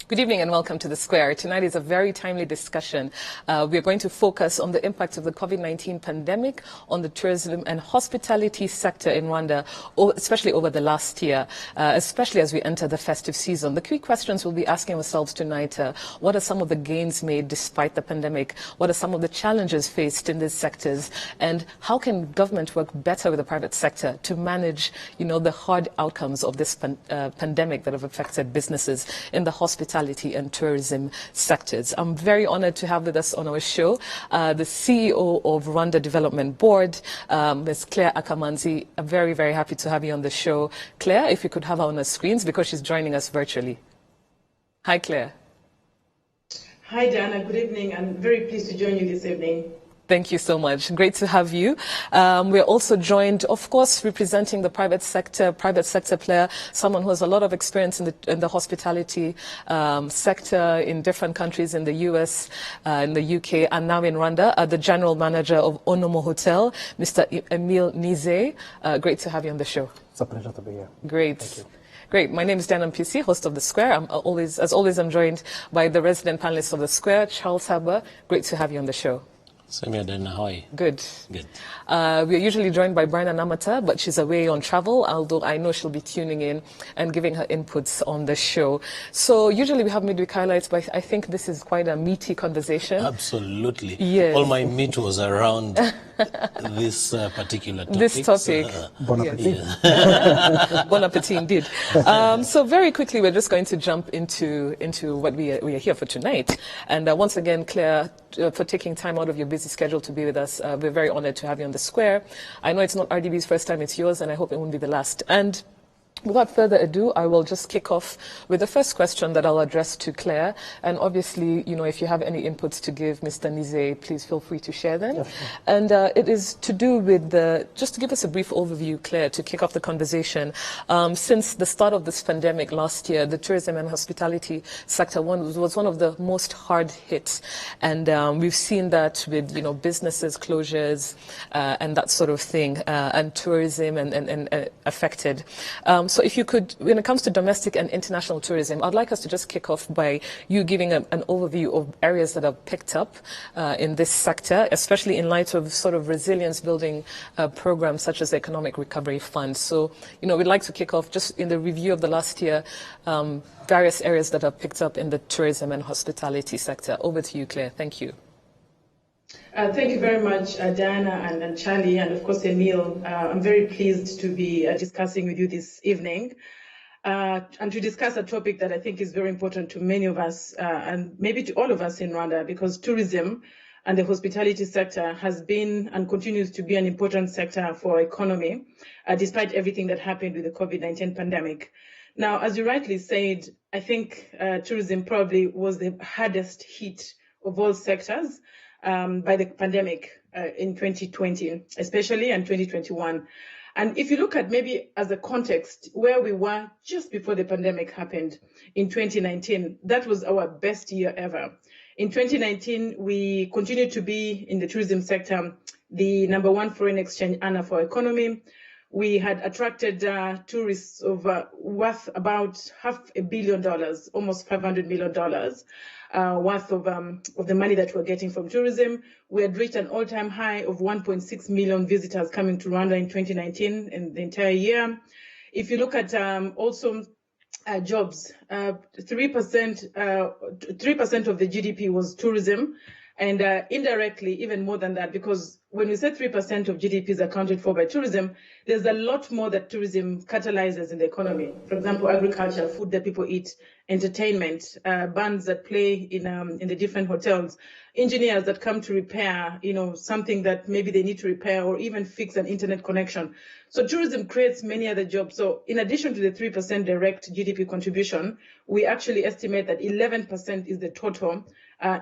Good evening and welcome to The Square. Tonight is a very timely discussion. We're going to focus on the impact of the COVID-19 pandemic on the tourism and hospitality sector in Rwanda, especially over the last year, especially as we enter the festive season. The key questions we'll be asking ourselves tonight, what are some of the gains made despite the pandemic? What are some of the challenges faced in these sectors? And how can government work better with the private sector to manage, the hard outcomes of this pandemic that have affected businesses in the hospitality and tourism sectors? I'm very honored to have with us on our show the CEO of Rwanda Development Board, Ms. Claire Akamanzi. I'm very, very happy to have you on the show. Claire, if you could have her on the screens because she's joining us virtually. Hi, Claire. Hi, Diana. Good evening. I'm very pleased to join you this evening. Thank you so much. Great to have you. We're also joined, of course, representing the private sector player, someone who has a lot of experience in the hospitality sector in different countries in the US, in the UK, and now in Rwanda, the general manager of Onomo Hotel, Mr. Emile Nize. Great to have you on the show. It's a pleasure to be here. Great. Thank you. Great. My name is Diana PC, host of The Square. As always, I'm joined by the resident panelist of The Square, Charles Haber. Great to have you on the show. Same here, Dana. How are you? Good. Good. We're usually joined by Brian Anamata, but she's away on travel, although I know she'll be tuning in and giving her inputs on the show. So usually we have midweek highlights, but I think this is quite a meaty conversation. Absolutely. Yes. All my meat was around this particular topic. This topic. Bon appetit. Yes. Bon appetit indeed. So very quickly, we're just going to jump into what we are here for tonight. And once again, Claire, for taking time out of your busy schedule to be with us. We're very honored to have you on The Square. I know it's not RDB's first time, it's yours, and I hope it won't be the last. And without further ado, I will just kick off with the first question that I'll address to Claire. And obviously, if you have any inputs to give Mr. Nize, please feel free to share them. Yes. And it is to do with just to give us a brief overview, Claire, to kick off the conversation. Since the start of this pandemic last year, the tourism and hospitality sector was one of the most hard hit. And we've seen that with, businesses closures and that sort of thing, and tourism and affected. So if you could, when it comes to domestic and international tourism, I'd like us to just kick off by you giving an overview of areas that have picked up in this sector, especially in light of sort of resilience building programs such as the Economic Recovery Fund. So, we'd like to kick off just in the review of the last year, various areas that have picked up in the tourism and hospitality sector. Over to you, Claire. Thank you. Thank you very much, Diana and Charlie, and of course, Emile. I'm very pleased to be discussing with you this evening and to discuss a topic that I think is very important to many of us and maybe to all of us in Rwanda, because tourism and the hospitality sector has been and continues to be an important sector for our economy, despite everything that happened with the COVID-19 pandemic. Now, as you rightly said, I think tourism probably was the hardest hit of all sectors by the pandemic in 2020, especially, and 2021. And if you look at maybe as a context where we were just before the pandemic happened in 2019, that was our best year ever. In 2019, we continued to be in the tourism sector the #1 foreign exchange earner for our economy. We had attracted tourists of worth about $500 million, almost $500 million. Worth of the money that we're getting from tourism. We had reached an all-time high of 1.6 million visitors coming to Rwanda in 2019 in the entire year. If you look at also jobs, 3% of the GDP was tourism, and indirectly even more than that, because when we say 3% of GDP is accounted for by tourism, there's a lot more that tourism catalyzes in the economy. For example, agriculture, food that people eat, entertainment, bands that play in the different hotels, engineers that come to repair, something that maybe they need to repair or even fix an internet connection. So tourism creates many other jobs. So in addition to the 3% direct GDP contribution, we actually estimate that 11% is the total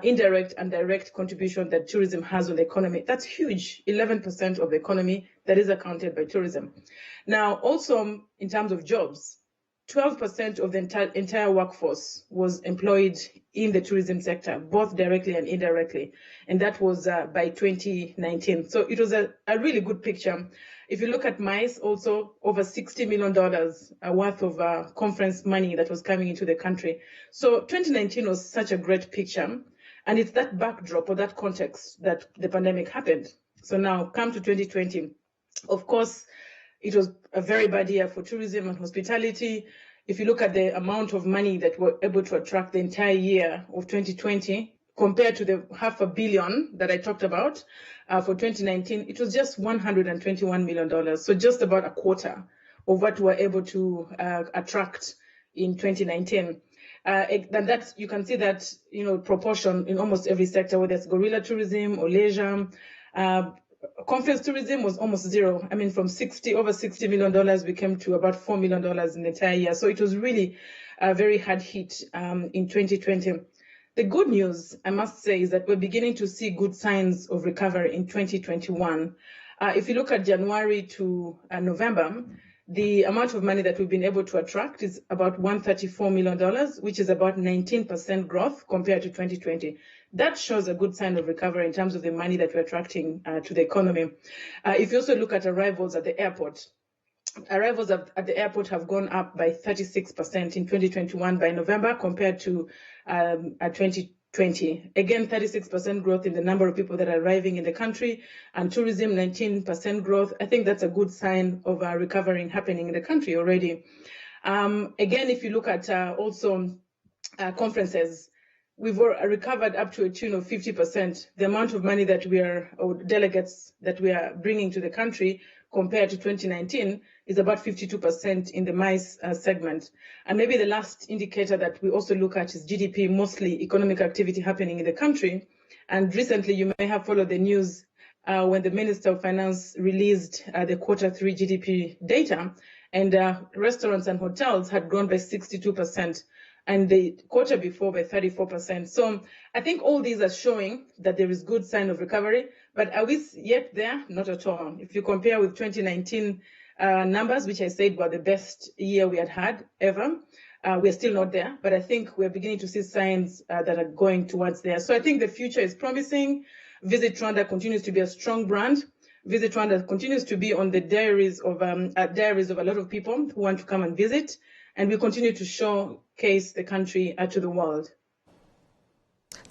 indirect and direct contribution that tourism has on the economy. That's huge, 11% of the economy that is accounted by tourism. Now, also in terms of jobs, 12% of the entire workforce was employed in the tourism sector, both directly and indirectly, and that was by 2019. So it was a really good picture. If you look at MICE, also over $60 million worth of conference money that was coming into the country. So 2019 was such a great picture. And it's that backdrop or that context that the pandemic happened. So now come to 2020. Of course, it was a very bad year for tourism and hospitality. If you look at the amount of money that we're able to attract the entire year of 2020, compared to the $500 million that I talked about for 2019, it was just $121 million. So just about a quarter of what we were able to attract in 2019. And that's, you can see that, proportion in almost every sector, whether it's guerrilla tourism or leisure. Conference tourism was almost zero. I mean, from over $60 million, we came to about $4 million in the entire year. So it was really a very hard hit in 2020. The good news, I must say, is that we're beginning to see good signs of recovery in 2021. If you look at January to November, the amount of money that we've been able to attract is about $134 million, which is about 19% growth compared to 2020. That shows a good sign of recovery in terms of the money that we're attracting to the economy. If you also look at arrivals at the airport, arrivals at the airport have gone up by 36% in 2021 by November compared to 2020. Again, 36% growth in the number of people that are arriving in the country, and tourism, 19% growth. I think that's a good sign of recovering happening in the country already. Again, if you look at also conferences, we've recovered up to a tune of 50%. The amount of money that or delegates that we are bringing to the country compared to 2019 is about 52% in the MICE segment. And maybe the last indicator that we also look at is GDP, mostly economic activity happening in the country. And recently, you may have followed the news when the Minister of Finance released the Q3 GDP data, and restaurants and hotels had grown by 62%. And the quarter before by 34%. So I think all these are showing that there is good sign of recovery, but are we yet there? Not at all. If you compare with 2019 numbers, which I said were the best year we had ever, we're still not there, but I think we're beginning to see signs that are going towards there. So I think the future is promising. Visit Rwanda continues to be a strong brand. Visit Rwanda continues to be on the diaries of a lot of people who want to come and visit. And we continue to showcase the country to the world.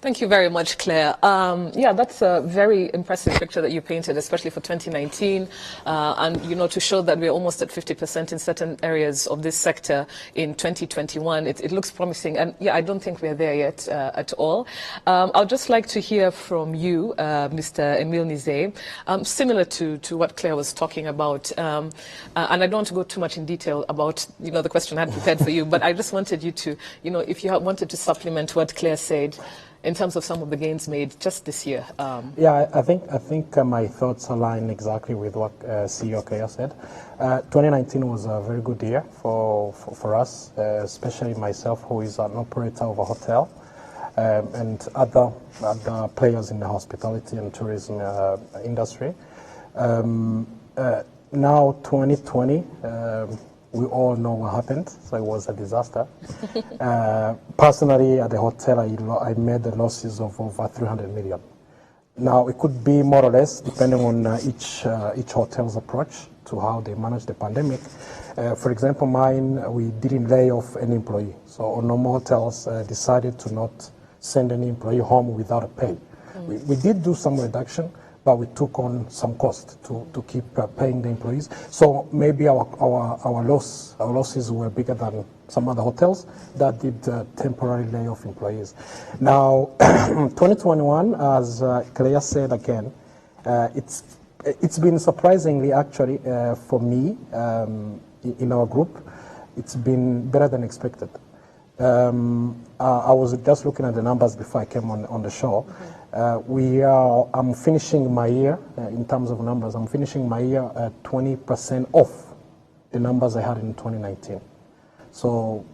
Thank you very much, Claire. Yeah, that's a very impressive picture that you painted, especially for 2019. And, to show that we're almost at 50% in certain areas of this sector in 2021, it looks promising. And yeah, I don't think we're there yet at all. I'd just like to hear from you, Mr. Emile Nizet, similar to what Claire was talking about. And I don't want to go too much in detail about, the question I had prepared for you, but I just wanted you to, if you wanted to supplement what Claire said, in terms of some of the gains made just this year. Yeah, I think my thoughts align exactly with what CEO Claire said. 2019 was a very good year for us, especially myself, who is an operator of a hotel, and other players in the hospitality and tourism industry. Now 2020, we all know what happened, so it was a disaster. Personally, at the hotel, I made the losses of over 300 million. Now, it could be more or less, depending on each hotel's approach to how they manage the pandemic. For example, mine, we didn't lay off any employee. So normal hotels decided to not send any employee home without a pay. We did do some reduction, but we took on some cost to keep paying the employees. So maybe our losses were bigger than some other hotels that did temporarily lay off employees. Now, 2021, as Claire said again, it's been surprisingly, actually, for me, in our group, it's been better than expected. I was just looking at the numbers before I came on the show. I'm finishing my year, in terms of numbers, I'm finishing my year at 20% off the numbers I had in 2019. So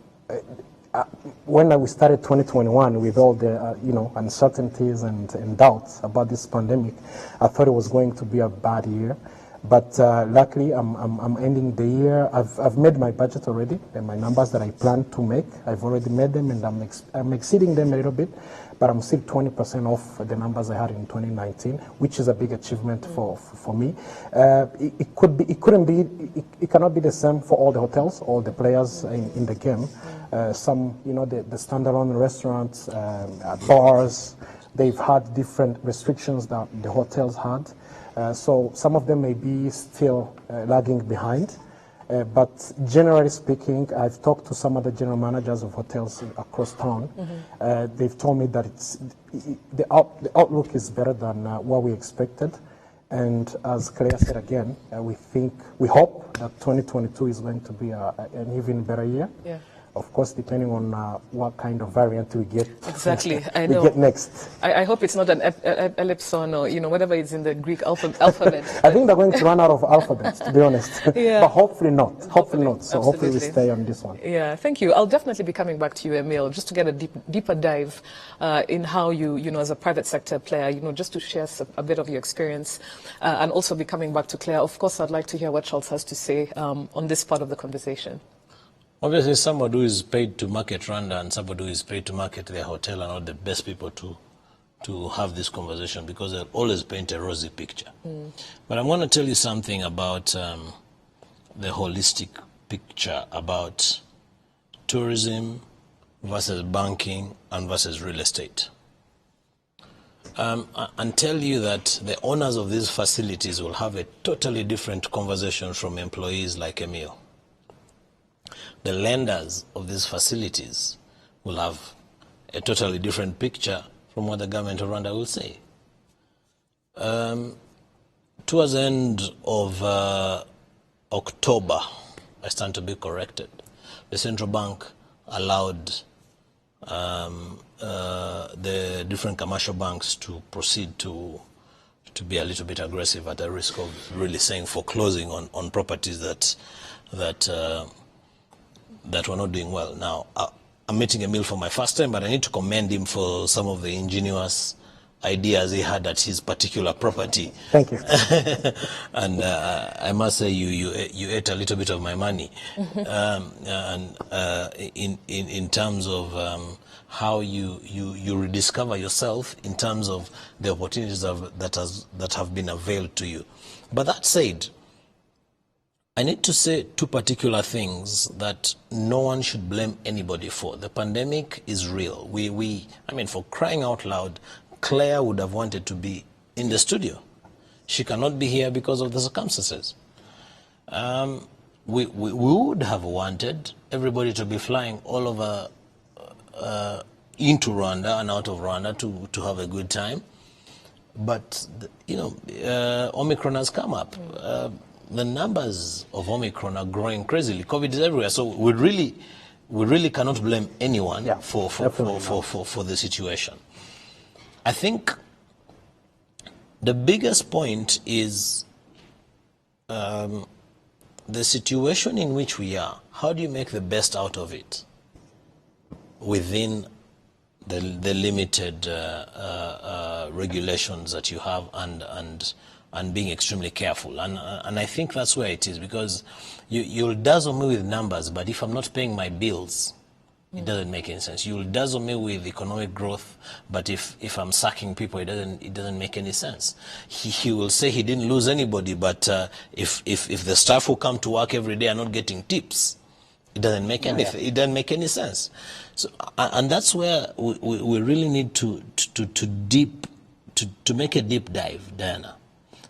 when we started 2021 with all the uncertainties and doubts about this pandemic, I thought it was going to be a bad year. But luckily, I'm ending the year. I've made my budget already, and my numbers that I plan to make, I've already made them, and I'm exceeding them a little bit. But I'm still 20% off the numbers I had in 2019, which is a big achievement for me. It cannot be the same for all the hotels, all the players in the game. Some, the standalone restaurants, bars, they've had different restrictions that the hotels had. So some of them may be still lagging behind. But generally speaking, I've talked to some of the general managers of hotels across town. They've told me that the outlook is better than what we expected. And as Claire said again, we hope that 2022 is going to be an even better year. Yeah. Of course, depending on what kind of variant we get. Exactly, I know. We get next. I hope it's not an ellipson or whatever is in the Greek alphabet. I think they're going to run out of alphabets, to be honest. Yeah. But hopefully not. Hopefully not. So Absolutely. hopefully we stay on this one. Yeah, thank you. I'll definitely be coming back to you, Emil, just to get a deeper dive in how you as a private sector player, just to share a bit of your experience, and also be coming back to Claire. Of course, I'd like to hear what Charles has to say on this part of the conversation. Obviously, somebody who is paid to market Rwanda and somebody who is paid to market their hotel are not the best people to have this conversation, because they always paint a rosy picture. But I'm going to tell you something about the holistic picture about tourism versus banking and versus real estate. And tell you that the owners of these facilities will have a totally different conversation from employees like Emil. The lenders of these facilities will have a totally different picture from what the government of Rwanda will say. Towards the end of October, I stand to be corrected, the central bank allowed the different commercial banks to proceed to be a little bit aggressive, at the risk of really saying foreclosing on properties that were not doing well. Now, I'm meeting Emil for my first time, but I need to commend him for some of the ingenious ideas he had at his particular property. Thank you. And I must say, you ate a little bit of my money, and in terms of how you rediscover yourself in terms of the opportunities that have been availed to you. But that said, I need to say two particular things that no one should blame anybody for. The pandemic is real. I mean, for crying out loud, Claire would have wanted to be in the studio. She cannot be here because of the circumstances. We would have wanted everybody to be flying all over into Rwanda and out of Rwanda to have a good time. But, Omicron has come up. The numbers of Omicron are growing crazily. COVID is everywhere, so we really cannot blame anyone for the situation. I think the biggest point is the situation in which we are. How do you make the best out of it within the limited regulations that you have and being extremely careful, and I think that's where it is, because you'll dazzle me with numbers, but if I'm not paying my bills, it doesn't make any sense. You'll dazzle me with economic growth, but if I'm sacking people, it doesn't make any sense. He will say he didn't lose anybody, but if the staff who come to work every day are not getting tips, it doesn't make anything. It doesn't make any sense. So, and that's where we really need to make a deep dive, Diana.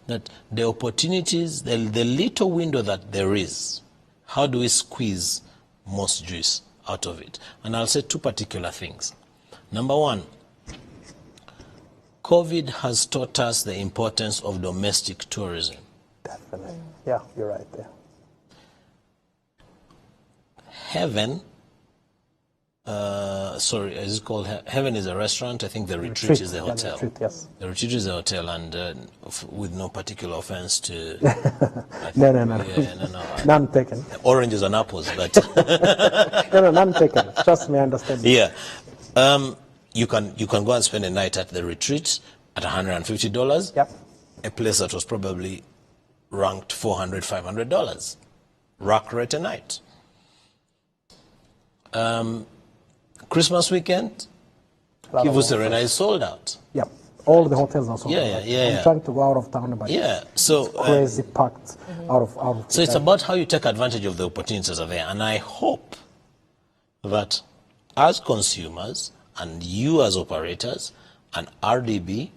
That the opportunities, the little window that there is, how do we squeeze most juice out of it? And I'll say two particular things. Number one, COVID has taught us the importance of domestic tourism. Definitely. Yeah, you're right there. Heaven, is it called Heaven is a restaurant? I think the retreat is the hotel. The retreat, yes. The retreat is the hotel, and with no particular offense to... No. None taken. Oranges and apples, but... No, none taken. Trust me, I understand. Yeah. You can go and spend a night at the retreat at $150. Yep. A place that was probably ranked $400, $500 rack rate a night. Christmas weekend, Kivu Serena is sold out. Yeah, all the hotels are sold Yeah, out. yeah. I'm trying to go out of town, but So it's crazy packed out of. So it's about how you take advantage of the opportunities that are there, and I hope that as consumers and you as operators and RDB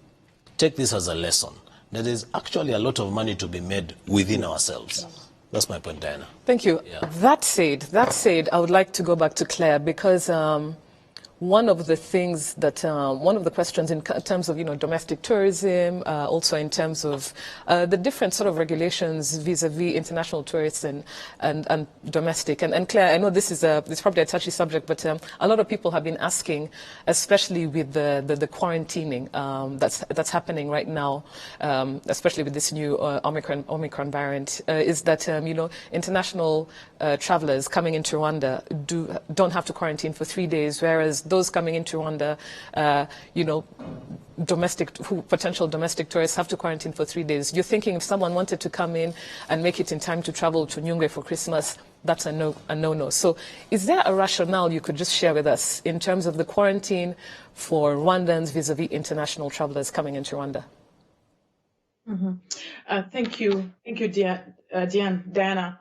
take this as a lesson. There is actually a lot of money to be made within ourselves. That's my point, Diana. Thank you. Yeah. That said, I would like to go back to Claire, because one of the things that, one of the questions in terms of, domestic tourism, also in terms of the different sort of regulations vis-a-vis international tourists and domestic. And Claire, I know this is it's probably a touchy subject, but a lot of people have been asking, especially with the quarantining that's happening right now, especially with this new Omicron variant, is that, international travelers coming into Rwanda don't have to quarantine for 3 days, whereas those coming into Rwanda, potential domestic tourists have to quarantine for 3 days. You're thinking if someone wanted to come in and make it in time to travel to Nyungwe for Christmas, that's a no-no. So is there a rationale you could just share with us in terms of the quarantine for Rwandans vis-a-vis international travelers coming into Rwanda? Thank you, Diana.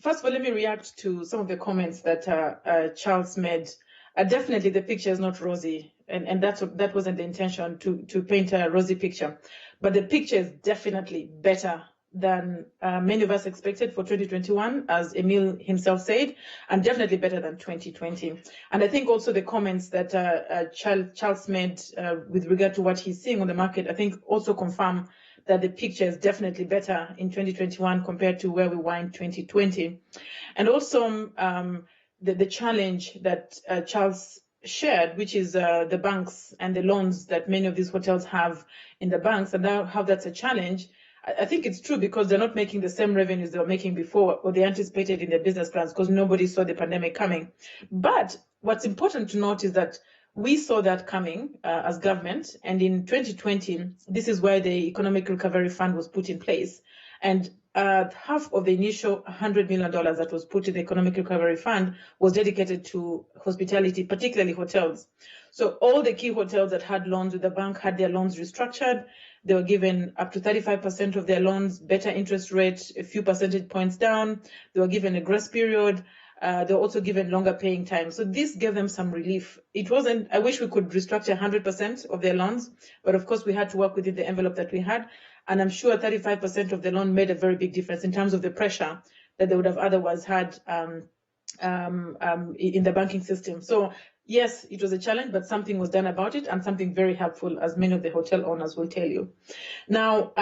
First of all, let me react to some of the comments that Charles made. Definitely, the picture is not rosy, and that wasn't the intention to paint a rosy picture. But the picture is definitely better than many of us expected for 2021, as Emil himself said, and definitely better than 2020. And I think also the comments that Charles made with regard to what he's seeing on the market, I think also confirm that the picture is definitely better in 2021 compared to where we were in 2020. And also the challenge that Charles shared, which is the banks and the loans that many of these hotels have in the banks, and how that's a challenge. I think it's true, because they're not making the same revenues they were making before, or they anticipated in their business plans, because nobody saw the pandemic coming. But what's important to note is that we saw that coming as government, and in 2020, this is where the Economic Recovery Fund was put in place. And half of the initial $100 million that was put in the Economic Recovery Fund was dedicated to hospitality, particularly hotels. So all the key hotels that had loans with the bank had their loans restructured. They were given up to 35% of their loans, better interest rate, a few percentage points down. They were given a grace period. They were also given longer paying time. So this gave them some relief. It wasn't, I wish we could restructure 100% of their loans, but of course we had to work within the envelope that we had. And I'm sure 35% of the loan made a very big difference in terms of the pressure that they would have otherwise had in the banking system. So yes, it was a challenge, but something was done about it, and something very helpful, as many of the hotel owners will tell you. Now,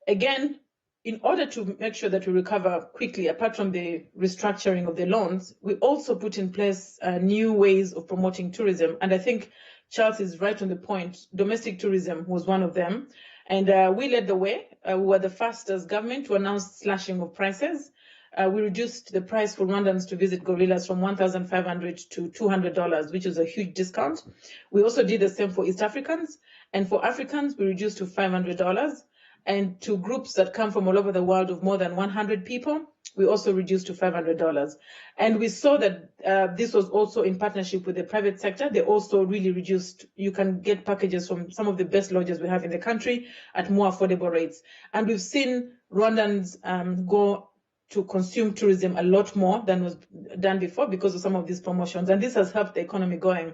again, in order to make sure that we recover quickly, apart from the restructuring of the loans, we also put in place new ways of promoting tourism. And I think Charles is right on the point. Domestic tourism was one of them. And we led the way. We were the first as government to announce slashing of prices. We reduced the price for Rwandans to visit gorillas from $1,500 to $200, which is a huge discount. We also did the same for East Africans. And for Africans, we reduced to $500. And to groups that come from all over the world of more than 100 people, we also reduced to $500. And we saw that this was also in partnership with the private sector. They also really reduced. You can get packages from some of the best lodges we have in the country at more affordable rates. And we've seen Rwandans go to consume tourism a lot more than was done before because of some of these promotions. And this has helped the economy going.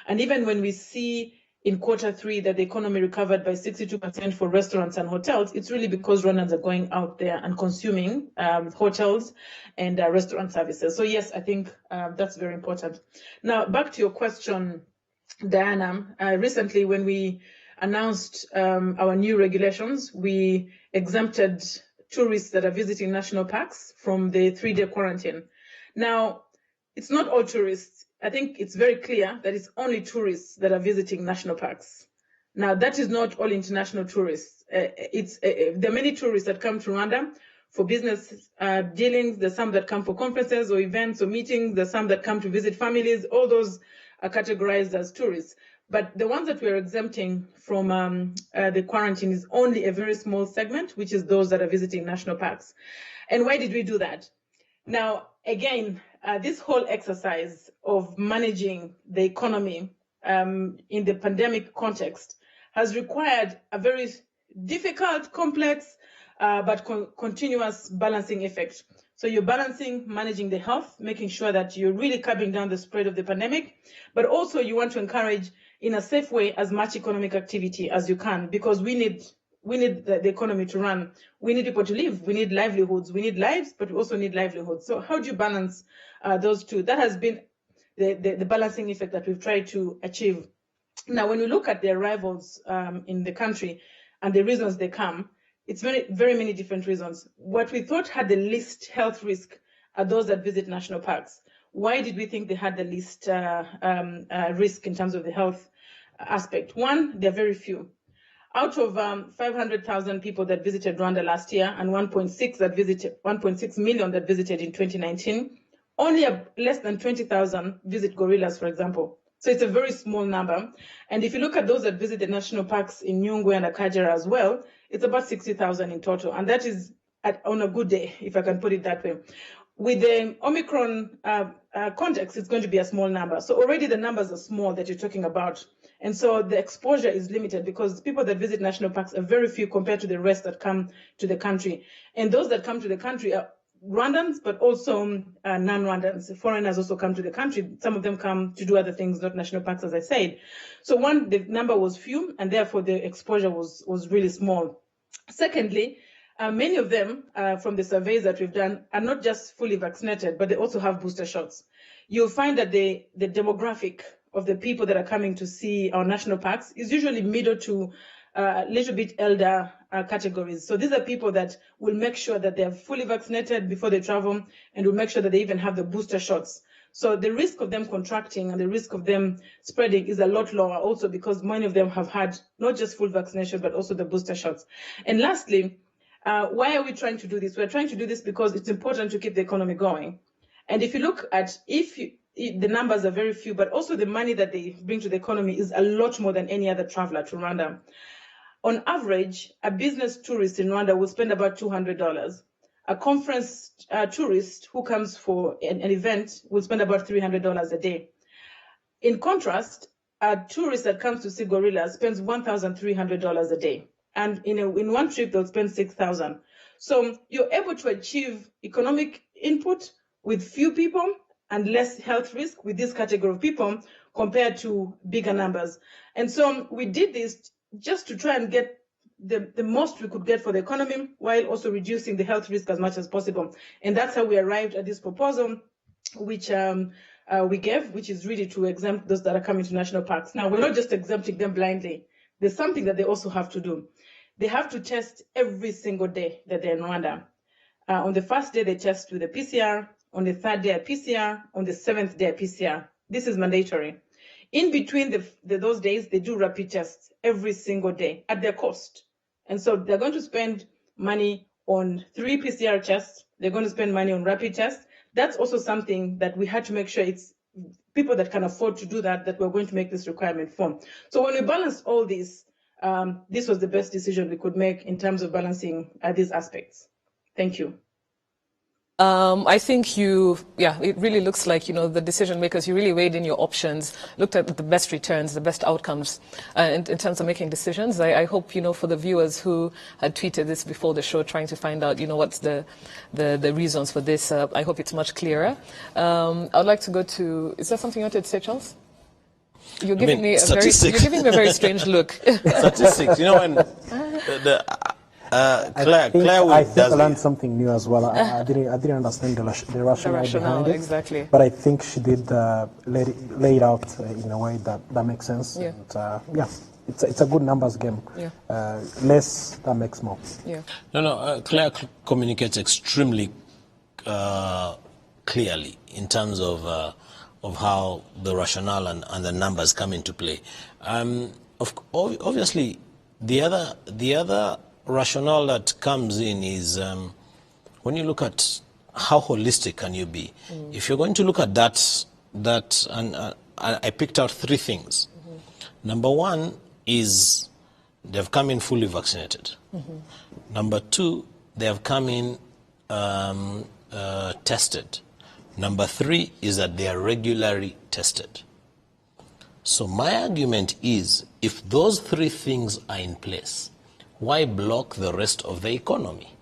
And even when we see in Q3 that the economy recovered by 62% for restaurants and hotels, it's really because Rwandans are going out there and consuming hotels and restaurant services. So yes, I think that's very important. Now, back to your question, Diana. Recently, when we announced our new regulations, we exempted tourists that are visiting national parks from the 3-day quarantine. Now, it's not all tourists. I think it's very clear that it's only tourists that are visiting national parks. Now, that is not all international tourists. There are many tourists that come to Rwanda for business dealings. There's some that come for conferences or events or meetings. There's some that come to visit families. All those are categorized as tourists. But the ones that we're exempting from the quarantine is only a very small segment, which is those that are visiting national parks. And why did we do that? Now, again, this whole exercise of managing the economy in the pandemic context has required a very difficult, complex, but continuous balancing effect. So you're balancing managing the health, making sure that you're really curbing down the spread of the pandemic, but also you want to encourage in a safe way as much economic activity as you can, because we need the economy to run. We need people to live. We need livelihoods. We need lives, but we also need livelihoods. So how do you balance those two? That has been the balancing effect that we've tried to achieve. Now, when we look at the arrivals in the country and the reasons they come, it's very many different reasons. What we thought had the least health risk are those that visit national parks. Why did we think they had the least risk in terms of the health aspect? One, they're very few. Out of 500,000 people that visited Rwanda last year and 1.6 million that visited in 2019, only less than 20,000 visit gorillas, for example. So it's a very small number. And if you look at those that visit the national parks in Nyungwe and Akagera as well, it's about 60,000 in total. And that is on a good day, if I can put it that way. With the Omicron context, it's going to be a small number. So already the numbers are small that you're talking about. And so the exposure is limited because people that visit national parks are very few compared to the rest that come to the country. And those that come to the country are Rwandans, but also non-Rwandans. Foreigners also come to the country. Some of them come to do other things, not national parks, as I said. So one, the number was few, and therefore the exposure was really small. Secondly, many of them, from the surveys that we've done, are not just fully vaccinated, but they also have booster shots. You'll find that the demographic of the people that are coming to see our national parks is usually middle to a little bit elder categories. So these are people that will make sure that they are fully vaccinated before they travel and will make sure that they even have the booster shots. So the risk of them contracting and the risk of them spreading is a lot lower also because many of them have had not just full vaccination, but also the booster shots. And lastly, why are we trying to do this? We're trying to do this because it's important to keep the economy going. And if you look at, the numbers are very few, but also the money that they bring to the economy is a lot more than any other traveler to Rwanda. On average, a business tourist in Rwanda will spend about $200. A conference tourist who comes for an event will spend about $300 a day. In contrast, a tourist that comes to see gorillas spends $1,300 a day. And in one trip, they'll spend $6,000. So you're able to achieve economic input with few people and less health risk with this category of people compared to bigger numbers. And so we did this just to try and get the most we could get for the economy while also reducing the health risk as much as possible. And that's how we arrived at this proposal, which we gave, which is really to exempt those that are coming to national parks. Now, we're not just exempting them blindly. There's something that they also have to do. They have to test every single day that they're in Rwanda. On the first day, they test with a PCR. On the third day, a PCR. On the seventh day, a PCR. This is mandatory. In between those days, they do rapid tests every single day at their cost. And so they're going to spend money on 3 PCR tests. They're going to spend money on rapid tests. That's also something that we had to make sure it's people that can afford to do that we're going to make this requirement for. So when we balanced all this, this was the best decision we could make in terms of balancing these aspects. Thank you. I think it really looks like, the decision makers, you really weighed in your options, looked at the best returns, the best outcomes in terms of making decisions. I hope, for the viewers who had tweeted this before the show, trying to find out, what's the reasons for this, I hope it's much clearer. I'd like to go to, is there something you wanted to say, Charles? You're giving me a very strange look. Statistics, when Claire I think I learned something new as well. I didn't understand the rationale behind it. Exactly. But I think she did lay it out in a way that makes sense. Yeah. And, it's a good numbers game. Yeah. Less that makes more. Yeah. No. Claire communicates extremely clearly in terms of how the rationale and the numbers come into play. Obviously, the other rationale that comes in is when you look at how holistic can you be. If you're going to look at that and I picked out 3 things. Number one is they've come in fully vaccinated. Number two, they have come in tested. Number three is that they are regularly tested. So my argument is, if those three things are in place, why block the rest of the economy?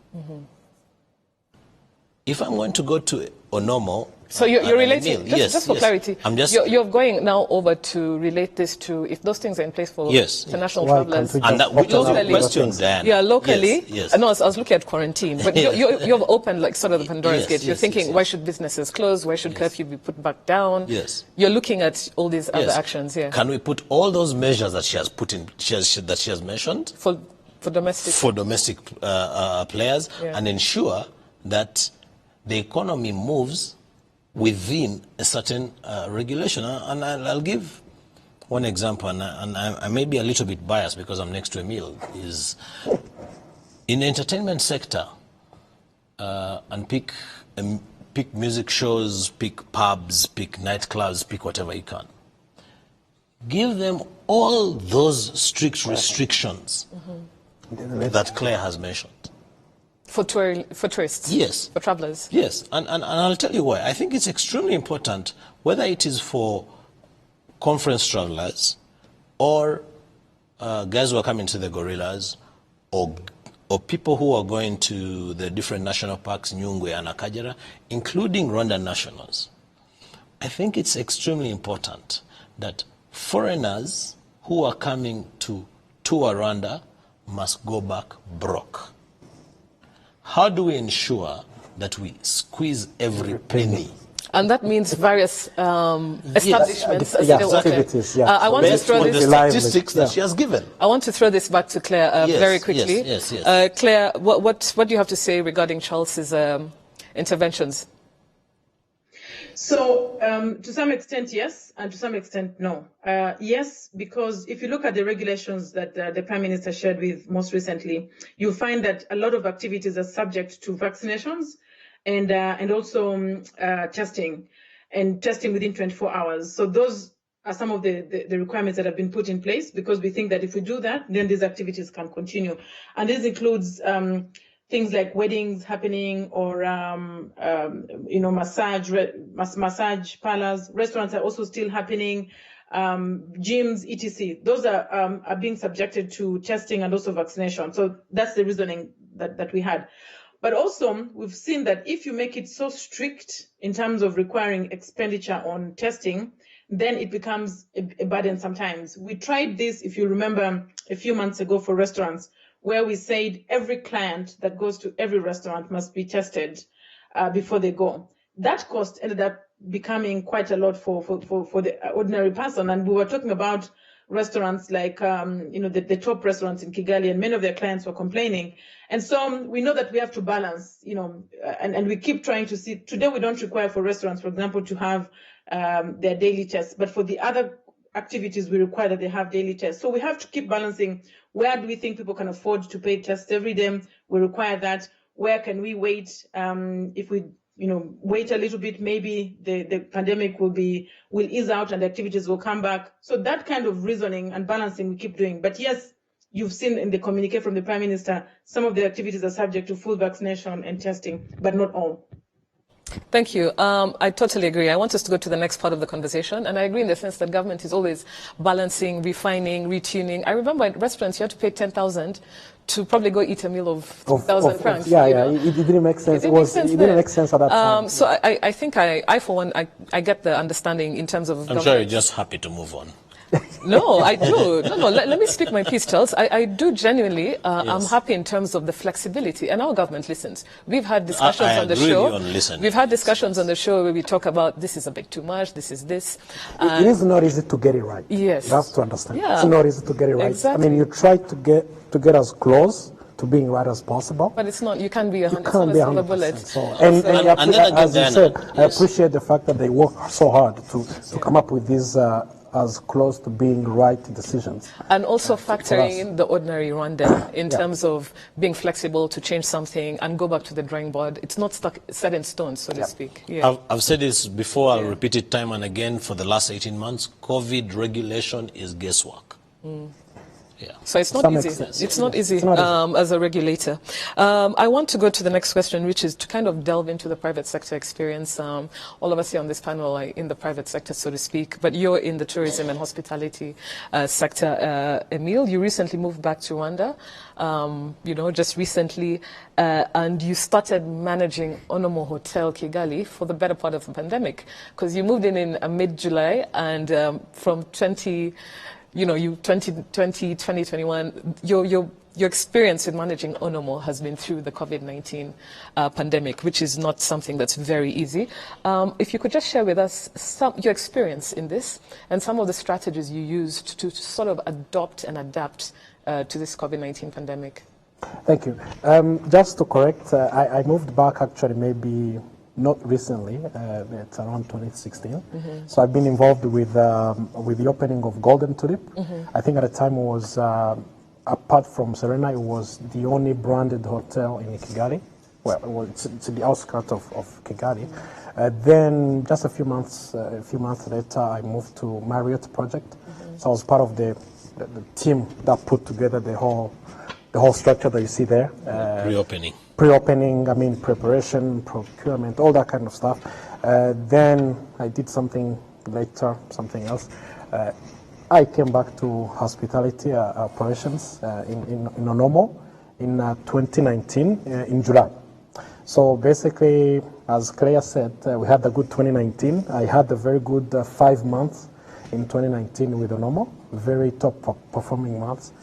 If I'm going to go to Onomo... So you're relating, just for clarity, you're going now over to relate this to, if those things are in place for international travelers. And that which was your question, Dan. Yeah, locally. Yes. No, I was looking at quarantine, but you've opened like sort of the Pandora's gate. You're thinking, why should businesses close? Why should curfew be put back down? Yes. You're looking at all these other actions here. Can we put all those measures that she has put in, that she has mentioned, for domestic players, and ensure that the economy moves within a certain regulation? And I'll give one example, and I may be a little bit biased because I'm next to Emil, is in the entertainment sector, and pick music shows, pick pubs, pick nightclubs, pick whatever you can. Give them all those strict restrictions that Claire has mentioned. For tourists? Yes. For travelers? Yes, and I'll tell you why. I think it's extremely important, whether it is for conference travelers or guys who are coming to the gorillas, or people who are going to the different national parks, Nyungwe and Akajara, including Rwandan nationals. I think it's extremely important that foreigners who are coming to tour Rwanda must go back broke. How do we ensure that we squeeze every penny? And that means various establishments. Activities, I want to throw this statistics that she has given. I want to throw this back to Claire very quickly. Yes. Claire, what do you have to say regarding Charles's interventions? So, to some extent, yes, and to some extent, no. Yes, because if you look at the regulations that the Prime Minister shared with most recently, you'll find that a lot of activities are subject to vaccinations and also testing within 24 hours. So those are some of the requirements that have been put in place, because we think that if we do that, then these activities can continue. And this includes things like weddings happening, or massage parlors. Restaurants are also still happening. Gyms, etc. Those are being subjected to testing and also vaccination. So that's the reasoning that we had. But also, we've seen that if you make it so strict in terms of requiring expenditure on testing, then it becomes a burden sometimes. We tried this, if you remember, a few months ago for restaurants, where we said every client that goes to every restaurant must be tested before they go. That cost ended up becoming quite a lot for the ordinary person. And we were talking about restaurants like, the top restaurants in Kigali, and many of their clients were complaining. And so we know that we have to balance, and we keep trying to see. Today, we don't require for restaurants, for example, to have their daily tests, but for the other activities, we require that they have daily tests. So we have to keep balancing. Where do we think people can afford to pay tests every day? We require that. Where can we wait? If we, wait a little bit, maybe the pandemic will ease out and the activities will come back. So that kind of reasoning and balancing we keep doing. But yes, you've seen in the communique from the Prime Minister, some of the activities are subject to full vaccination and testing, but not all. Thank you. I totally agree. I want us to go to the next part of the conversation. And I agree in the sense that government is always balancing, refining, retuning. I remember at restaurants, you had to pay 10,000 to probably go eat a meal of 2,000 francs. It didn't make sense. It didn't make sense at that time. So I think I for one, I get the understanding in terms of I'm sure you're just happy to move on. No, I do. No, let me speak my piece, Charles. I do genuinely. Yes. I'm happy in terms of the flexibility, and our government listens. We've had discussions on the show. We've had discussions on the show where we talk about this is a bit too much, this is this. It is not easy to get it right. Yes. You have to understand. Yeah. It's not easy to get it right. Exactly. I mean, you try to get as close to being right as possible. But it's not. You can't be 100%. You can't be 100%. Bullet. So, and as you said, I appreciate the fact that they work so hard to come up with these as close to being right decisions. And also for factoring us. in the ordinary Rwanda in Yeah. terms of being flexible to change something and go back to the drawing board. It's not set in stone, so to speak. Yeah. I've said this before, I'll Yeah. repeat it time and again. For the last 18 months, COVID regulation is guesswork. Yeah. So it's not Some easy. extent. It's not easy, It's not easy. as a regulator. I want to go to the next question, which is to kind of delve into the private sector experience. All of us here on this panel are in the private sector, so to speak, but you're in the tourism and hospitality sector. Emile, you recently moved back to Rwanda, just recently, and you started managing Onomo Hotel Kigali for the better part of the pandemic, because you moved in mid-July, and from 2021, your experience in managing Onomo has been through the COVID-19 pandemic, which is not something that's very easy. If you could just share with us your experience in this and some of the strategies you used to sort of adopt and adapt to this COVID-19 pandemic. Thank you. Just to correct, I moved back actually maybe not recently. It's around 2016. So I've been involved with the opening of Golden Tulip. I think at the time it was, apart from Serena, it was the only branded hotel in Kigali. Well, it's the outskirts of Kigali. Then just a few months later, I moved to Marriott project. So I was part of the team that put together the whole structure that you see there. Pre-opening, preparation, procurement, all that kind of stuff. Then I did something later, something else. I came back to hospitality operations in Onomo in 2019, in July. So basically, as Claire said, we had a good 2019. I had a very good 5 months in 2019 with Onomo, very top performing months.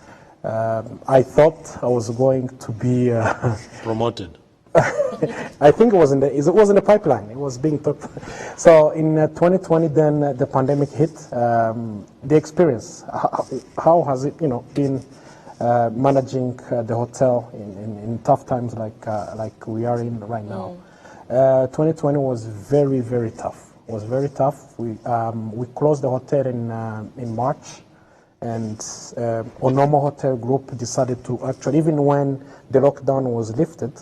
I thought I was going to be promoted. I think it was in the pipeline. It was being talked. So in 2020, then the pandemic hit. The experience, how has it, been managing the hotel in tough times like we are in right now? 2020 was very, very tough. It was very tough. We closed the hotel in March. And Onomo Hotel Group decided to actually, even when the lockdown was lifted,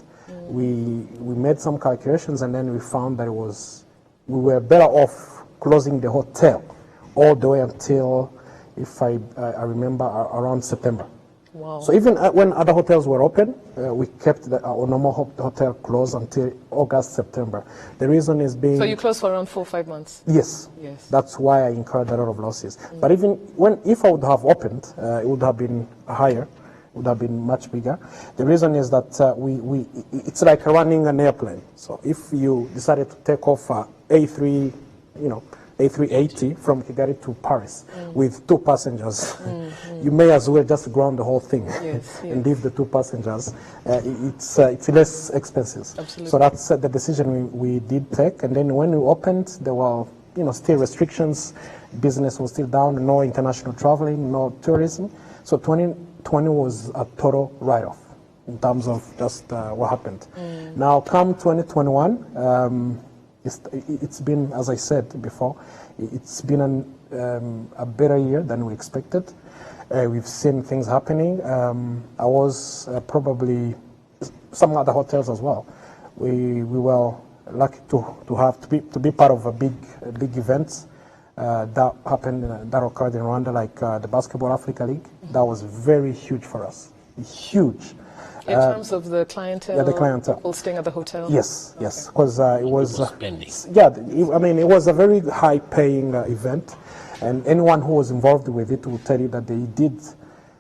we made some calculations, and then we found that we were better off closing the hotel all the way until, if I remember, around September. Wow. So even when other hotels were open, we kept the Onomo Hotel closed until August, September. The reason is being... So you closed for around 4 or 5 months? Yes. That's why I incurred a lot of losses. But even if I would have opened, it would have been higher, it would have been much bigger. The reason is that it's like running an airplane. So if you decided to take off A380 from Kigali to Paris with 2 passengers, you may as well just ground the whole thing and leave the 2 passengers. It's less expensive. Absolutely. So that's the decision we did take. And then when we opened, there were still restrictions. Business was still down. No international traveling, no tourism. So 2020 was a total write-off in terms of just what happened. Now, come 2021. It's been, as I said before, it's been a better year than we expected. We've seen things happening. I was probably some other hotels as well. We were lucky to be part of a big events that happened that occurred in Rwanda, like the Basketball Africa League. That was very huge for us. Huge. In terms of the clientele, the clientele, people staying at the hotel? Yes, because it was spending. It was a very high-paying event, and anyone who was involved with it will tell you that they did.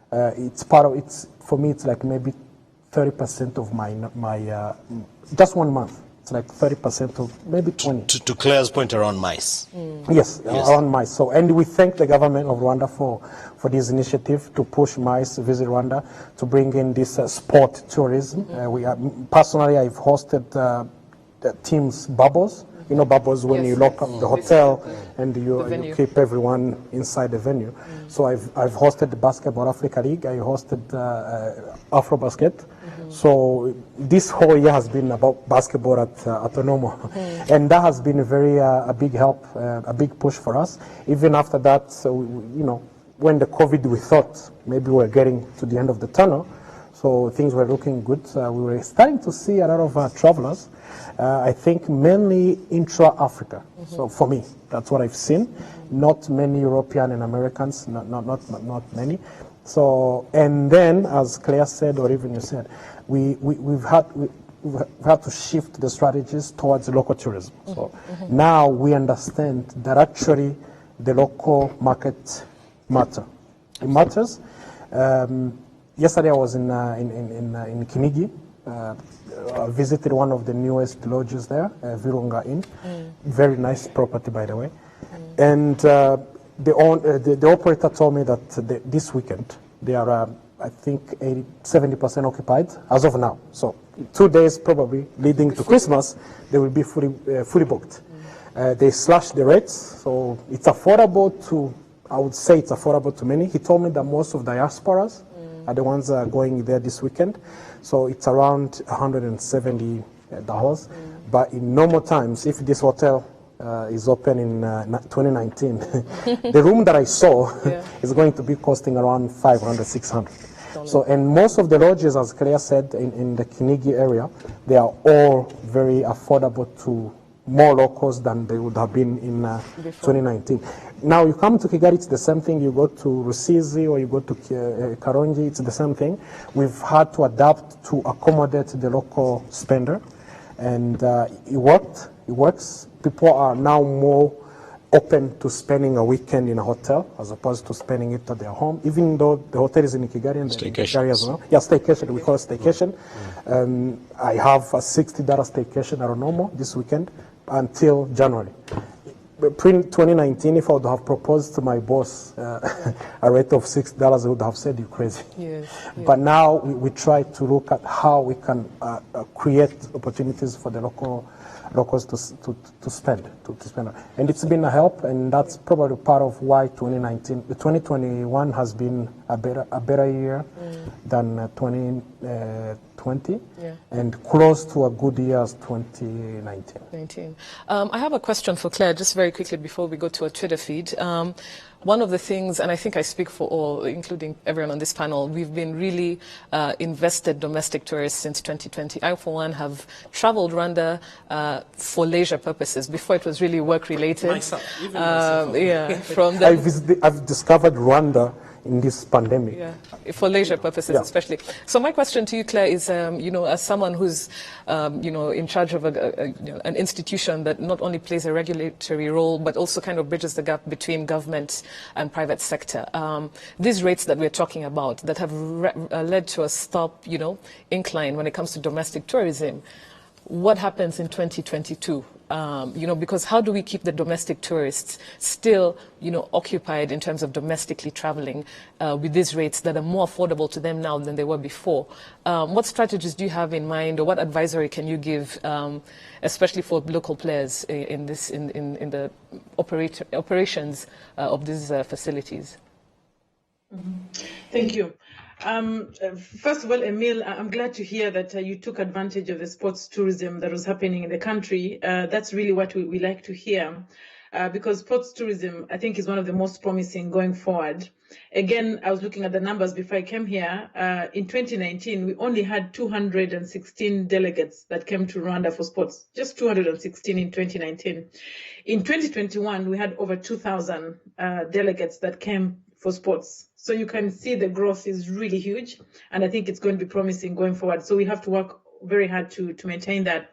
For me, it's like maybe 30% of my just 1 month. It's like 30% of maybe 20. To Claire's point around mice. Yes, around mice. So, and we thank the government of Rwanda for this initiative to push mice visit Rwanda, to bring in this sport tourism. Personally, I've hosted teams bubbles you know, Bubbles, when Yes, you lock yes. up the hotel and you venue. keep everyone inside the venue. So I've hosted the Basketball Africa League. I hosted Afrobasket. So this whole year has been about basketball at Onomo. And that has been a big help, a big push for us. Even after that, you know, when the COVID, we thought maybe we were getting to the end of the tunnel. So things were looking good. We were starting to see a lot of travelers. I think mainly intra-Africa. So for me, that's what I've seen. Not many European and Americans, not many. So, and then, as Claire said, or even you said, we've had to shift the strategies towards local tourism. So now we understand that actually the local market matter. It matters. Yesterday I was in Kinigi. I visited one of the newest lodges there, Virunga Inn. Very nice property, by the way. And the operator told me that this weekend they are, I think, 70% occupied as of now. So 2 days probably leading to Christmas, they will be fully booked. They slashed the rates, so it's affordable to, I would say it's affordable to many. He told me that most of diasporas are the ones that are going there this weekend. So it's around $170. But in normal times, if this hotel is open in 2019, the room that I saw is going to be costing around $500, $600. So, and most of the lodges, as Claire said, in the Kinigi area, they are all very affordable to more locals than they would have been in 2019. Now you come to Kigali, it's the same thing. You go to Rusizi or you go to Karongi, it's the same thing. We've had to adapt to accommodate the local spender, and it worked. It works. People are now more open to spending a weekend in a hotel as opposed to spending it at their home, even though the hotel is in Kigali and in Kigali as well. Yeah, staycation. We call it staycation. I have a $60 staycation at Onomo this weekend until January. Pre-2019, if I would have proposed to my boss a rate of $6, he would have said, "You're crazy." Yes, yes. But now we try to look at how we can create opportunities for the locals to spend. And it's been a help, and that's probably part of why 2021 has been a better year than 2020, and close to a good year as 2019. I have a question for Claire, just very quickly before we go to a Twitter feed. One of the things, and I think I speak for all, including everyone on this panel, we've been really invested domestic tourists since 2020. I, for one, have traveled Rwanda for leisure purposes. Before it was really work-related. Myself. Yeah, from the... I've discovered Rwanda in this pandemic. Yeah, for leisure purposes especially. So my question to you, Claire, is, you know, as someone who's, you know, in charge of an institution that not only plays a regulatory role, but also kind of bridges the gap between government and private sector. These rates that we're talking about that have led to a stop, you know, incline when it comes to domestic tourism, what happens in 2022? You know, because how do we keep the domestic tourists still, you know, occupied in terms of domestically traveling with these rates that are more affordable to them now than they were before? What strategies do you have in mind, or what advisory can you give, especially for local players in the operations of these facilities? Thank you. First of all, Emile, I'm glad to hear that you took advantage of the sports tourism that was happening in the country. That's really what we like to hear, because sports tourism, I think, is one of the most promising going forward. Again, I was looking at the numbers before I came here. In 2019, we only had 216 delegates that came to Rwanda for sports, just 216 in 2019. In 2021, we had over 2,000 delegates that came for sports. So you can see the growth is really huge, and I think it's going to be promising going forward. So we have to work very hard to maintain that.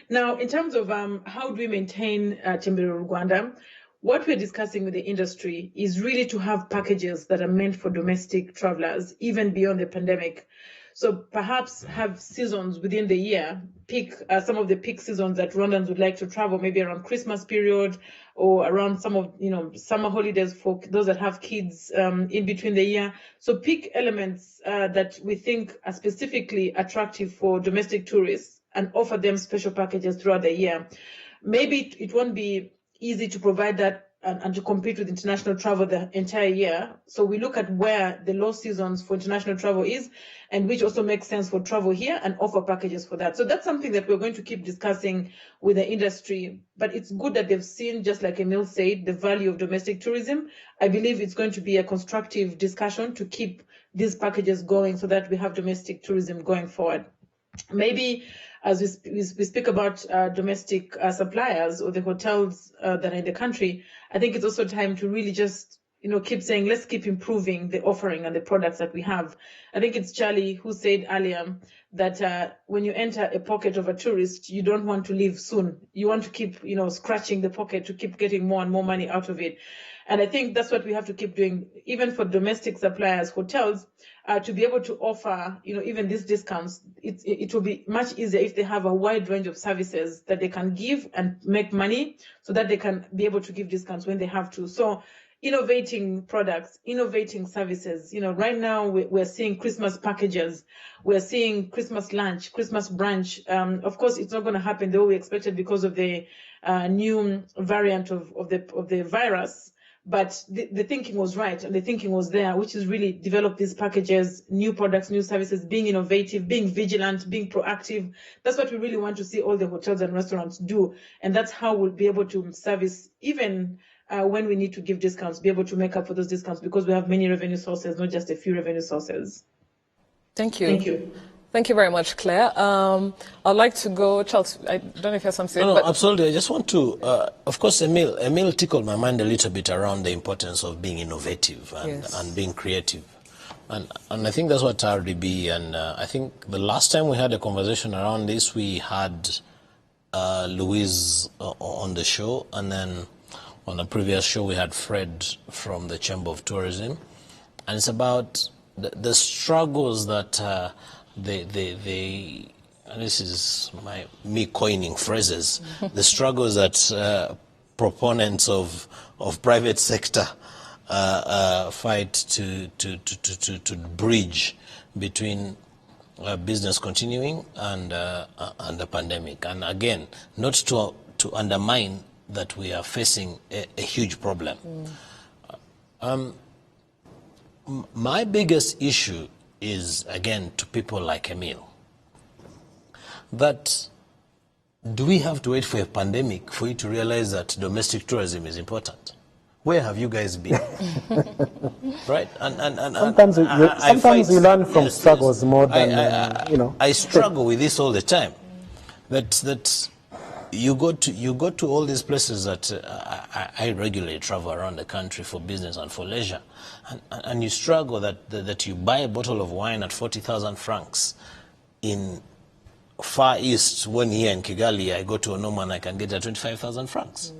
Now, in terms of how do we maintain Tembelero Rwanda, what we're discussing with the industry is really to have packages that are meant for domestic travelers, even beyond the pandemic. So perhaps have seasons within the year, pick some of the peak seasons that Rwandans would like to travel, maybe around Christmas period or around some of, you know, summer holidays for those that have kids in between the year. So pick elements that we think are specifically attractive for domestic tourists and offer them special packages throughout the year. maybe it won't be easy to provide that and to compete with international travel the entire year. So we look at where the low seasons for international travel is, and which also makes sense for travel here, and offer packages for that. So that's something that we're going to keep discussing with the industry. But it's good that they've seen, just like Emil said, the value of domestic tourism. I believe it's going to be a constructive discussion to keep these packages going so that we have domestic tourism going forward. Maybe as we speak about domestic suppliers or the hotels that are in the country, I think it's also time to really just keep saying, let's keep improving the offering and the products that we have. I think it's Charlie who said earlier that when you enter a pocket of a tourist, you don't want to leave soon. You want to keep, scratching the pocket to keep getting more and more money out of it. And I think that's what we have to keep doing, even for domestic suppliers, hotels, to be able to offer, even these discounts. It will be much easier if they have a wide range of services that they can give and make money, so that they can be able to give discounts when they have to. So innovating products, innovating services. Right now we're seeing Christmas packages, we're seeing Christmas lunch, Christmas brunch. Of course, it's not going to happen the way we expected because of the new variant of the virus. But the thinking was right, and the thinking was there, which is really develop these packages, new products, new services, being innovative, being vigilant, being proactive. That's what we really want to see all the hotels and restaurants do. And that's how we'll be able to service, even when we need to give discounts, be able to make up for those discounts, because we have many revenue sources, not just a few revenue sources. Thank you. Thank you. Thank you very much, Claire. I'd like to go, Charles, I don't know if you have something. No, absolutely. I just want to, of course, Emil tickled my mind a little bit around the importance of being innovative and being creative. And I think that's what RDB, and I think the last time we had a conversation around this, we had Louise on the show, and then on a previous show we had Fred from the Chamber of Tourism. And it's about the struggles that and this is me coining phrases, the struggles that proponents of private sector fight to bridge between business continuing and the pandemic. And again, not to undermine that we are facing a huge problem. My biggest issue is, again, to people like Emil, that do we have to wait for a pandemic for you to realize that domestic tourism is important? Where have you guys been? Right? And sometimes you learn from struggles more than, I struggle with this all the time. That you go to all these places that I regularly travel around the country for business and for leisure, and you struggle that you buy a bottle of wine at 40,000 francs in Far East, when here in Kigali I go to Onoma and I can get at 25,000 francs.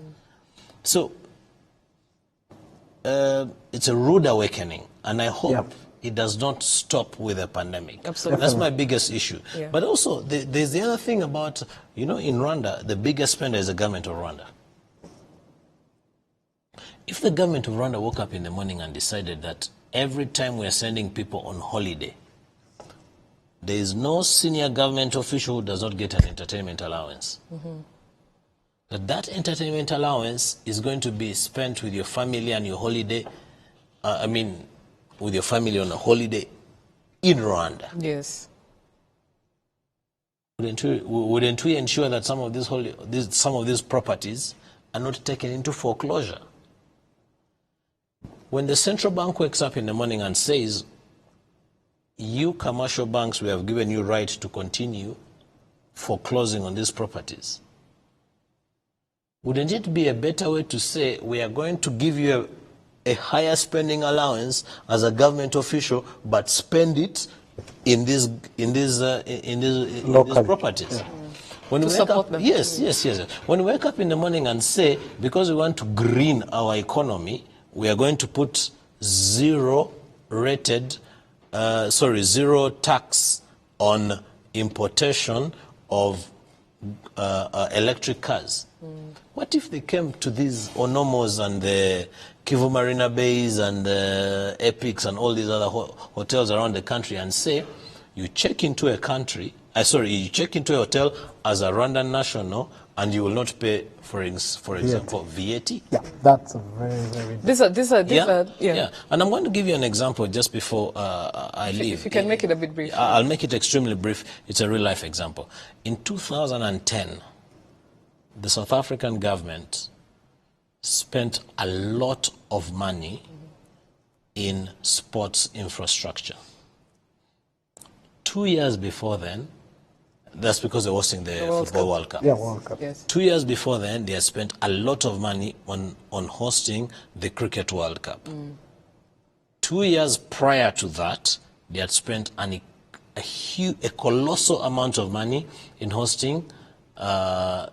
So it's a rude awakening, and I hope it does not stop with a pandemic. Absolutely. That's my biggest issue. Yeah. But also, there's the other thing about, in Rwanda, the biggest spender is the government of Rwanda. If the government of Rwanda woke up in the morning and decided that every time we're sending people on holiday, there is no senior government official who does not get an entertainment allowance, that entertainment allowance is going to be spent with your family and your holiday, with your family on a holiday in Rwanda. Yes. Wouldn't we ensure that some of these properties are not taken into foreclosure? When the central bank wakes up in the morning and says, you commercial banks, we have given you right to continue foreclosing on these properties, wouldn't it be a better way to say, we are going to give you a higher spending allowance as a government official, but spend it in these properties? Yeah. When we wake up, yes. When we wake up in the morning and say, because we want to green our economy, we are going to put zero tax on importation of electric cars. What if they came to these Onomos and the Kivu Marina Bays and the Epics and all these other hotels around the country and say, you check into a hotel as a Rwandan national And you will not pay, for example, VAT? Yeah, that's a very... These are. Yeah. And I'm going to give you an example just before I leave. If you can make it a bit brief. I'll make it extremely brief. It's a real-life example. In 2010, the South African government spent a lot of money in sports infrastructure. 2 years before then, that's because they're hosting the Football World Cup. Yeah, World Cup. Yes. 2 years before then, they had spent a lot of money on hosting the Cricket World Cup. 2 years prior to that, they had spent a colossal amount of money in hosting so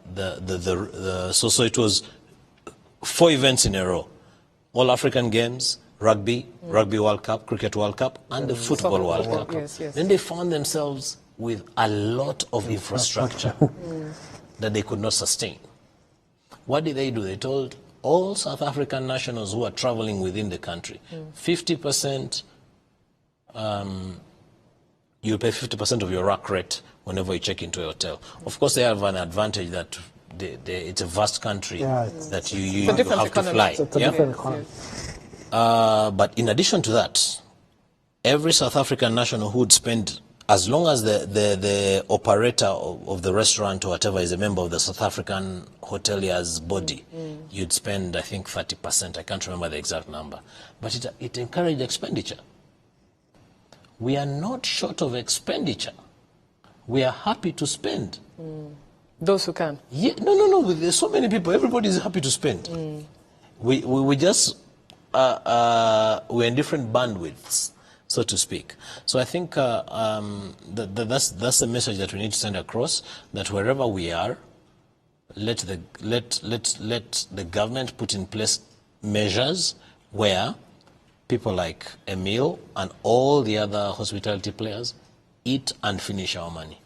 it was 4 events in a row: All African Games, Rugby World Cup, Cricket World Cup, and the Football World Cup. Yes, yes. Then they found themselves with a lot of infrastructure that they could not sustain. What did they do? They told all South African nationals who are traveling within the country, 50%, you pay 50% of your rack rate whenever you check into a hotel. Of course, they have an advantage that it's a vast country that you have to fly. It's a different economy. But in addition to that, every South African national who would spend, as long as the operator of the restaurant or whatever is a member of the South African hoteliers body, you'd spend, I think, 30%. I can't remember the exact number. But it encouraged expenditure. We are not short of expenditure. We are happy to spend. Those who can. Yeah, no. There's so many people. Everybody is happy to spend. We just we're in different bandwidths, so to speak. So I think that's the message that we need to send across. That wherever we are, let the government put in place measures where people like Emil and all the other hospitality players eat and finish our money.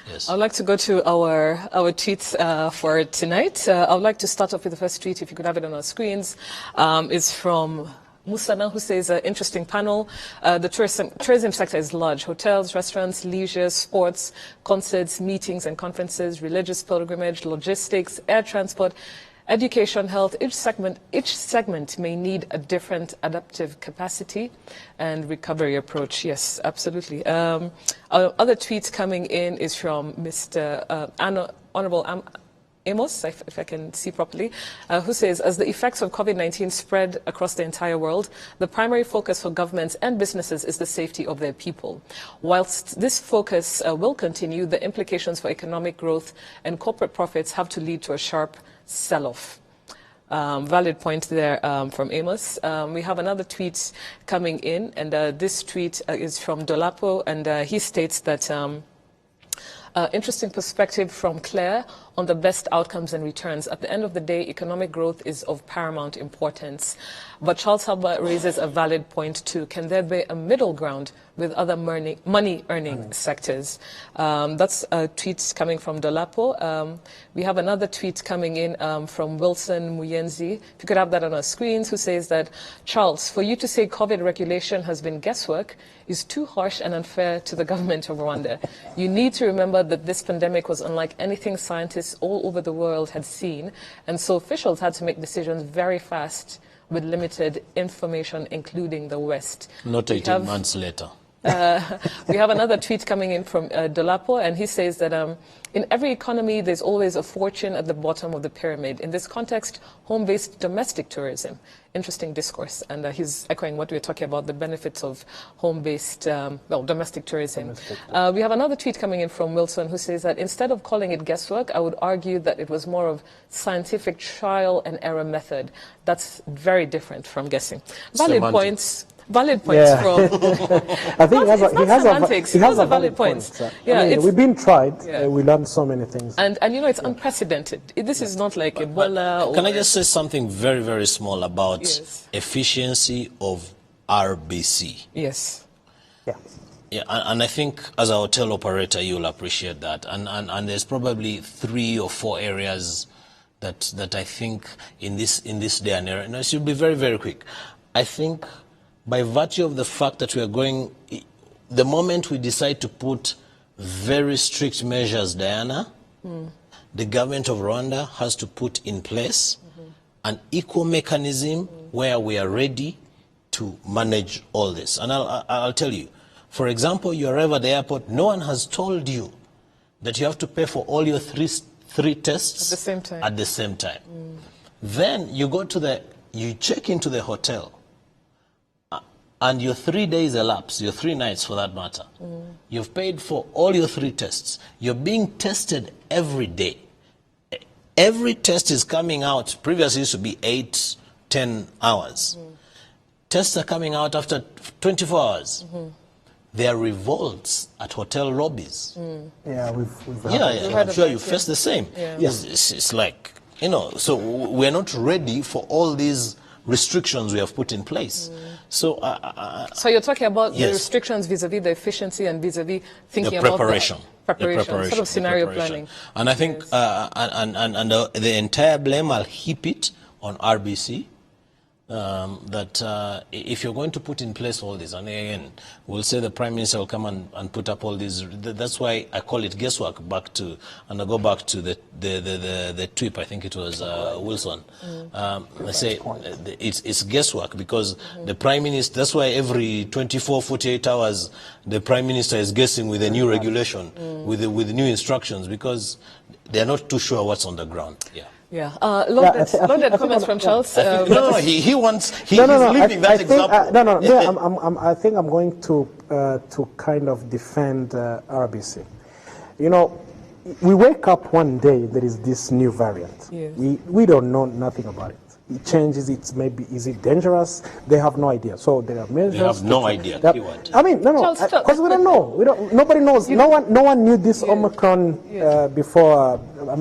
Yes. I'd like to go to our tweets for tonight. I would like to start off with the first tweet, if you could have it on our screens. It's from Musana, who says, interesting panel. The tourism sector is large. Hotels, restaurants, leisure, sports, concerts, meetings and conferences, religious pilgrimage, logistics, air transport, education, health. Each segment may need a different adaptive capacity and recovery approach. Yes, absolutely. Other tweets coming in is from Mr. Honorable Amos, if I can see properly, who says, as the effects of COVID-19 spread across the entire world, the primary focus for governments and businesses is the safety of their people. Whilst this focus will continue, the implications for economic growth and corporate profits have to lead to a sharp sell-off. Valid point there from Amos. We have another tweet coming in, and this tweet is from Dolapo, and he states that interesting perspective from Claire on the best outcomes and returns. At the end of the day, economic growth is of paramount importance. But Charles Hubbard raises a valid point too. Can there be a middle ground with other money-earning sectors? That's a tweet coming from Dolapo. We have another tweet coming in from Wilson Muyenzi. If you could have that on our screens, who says that, Charles, for you to say COVID regulation has been guesswork is too harsh and unfair to the government of Rwanda. You need to remember that this pandemic was unlike anything scientists all over the world had seen, and so officials had to make decisions very fast with limited information, including the West. Not 18 months later. We have another tweet coming in from Dolapo, and he says that in every economy, there's always a fortune at the bottom of the pyramid. In this context, home-based domestic tourism. Interesting discourse, and he's echoing what we were talking about, the benefits of home-based, domestic tourism. We have another tweet coming in from Wilson, who says that instead of calling it guesswork, I would argue that it was more of scientific trial and error method. That's very different from guessing. Valid points. Valid points from. I think he has a valid point. Yeah, I mean, we've been tried. We learned so many things. And you know, it's unprecedented. This is not like Ebola. Can I just say something very, very small about efficiency of RBC? Yes. Yeah, and I think as a hotel operator, you'll appreciate that. And there's probably 3 or 4 areas that I think in this day and era, and I should be very, very quick. I think by virtue of the fact that we are going, the moment we decide to put very strict measures, Diana, the government of Rwanda has to put in place an equal mechanism where we are ready to manage all this. And I'll tell you, for example, you arrive at the airport, no one has told you that you have to pay for all your three tests at the same time. Then you go to you check into the hotel, and your 3 days elapse, your 3 nights for that matter. You've paid for all your 3 tests. You're being tested every day. Every test is coming out. Previously it used to be 8-10 hours. Tests are coming out after 24 hours. There are revolts at hotel lobbies. Yeah, I'm sure you face the same. It's like, so we're not ready for all these restrictions we have put in place. So you're talking about the restrictions vis-a-vis the efficiency and vis-a-vis thinking the preparation. about preparation, sort of scenario planning. And I think the entire blame, I'll heap it on RBC. That if you're going to put in place all this, and again, we'll say the Prime Minister will come and put up all these. That's why I call it guesswork. And I go back to the tweet. I think it was Wilson. I say it's guesswork because the Prime Minister. That's why every 24, 48 hours, the Prime Minister is guessing with a new regulation, with new instructions, because they're not too sure what's on the ground. Loaded comments from Charles. He's leaving that example. I think I'm going to kind of defend RBC. We wake up one day, there is this new variant. We don't know nothing about it. It changes, is it dangerous? They have no idea. So there are measures. They have no idea. I mean, because we don't know. Nobody knows. No one knew this Omicron before. 2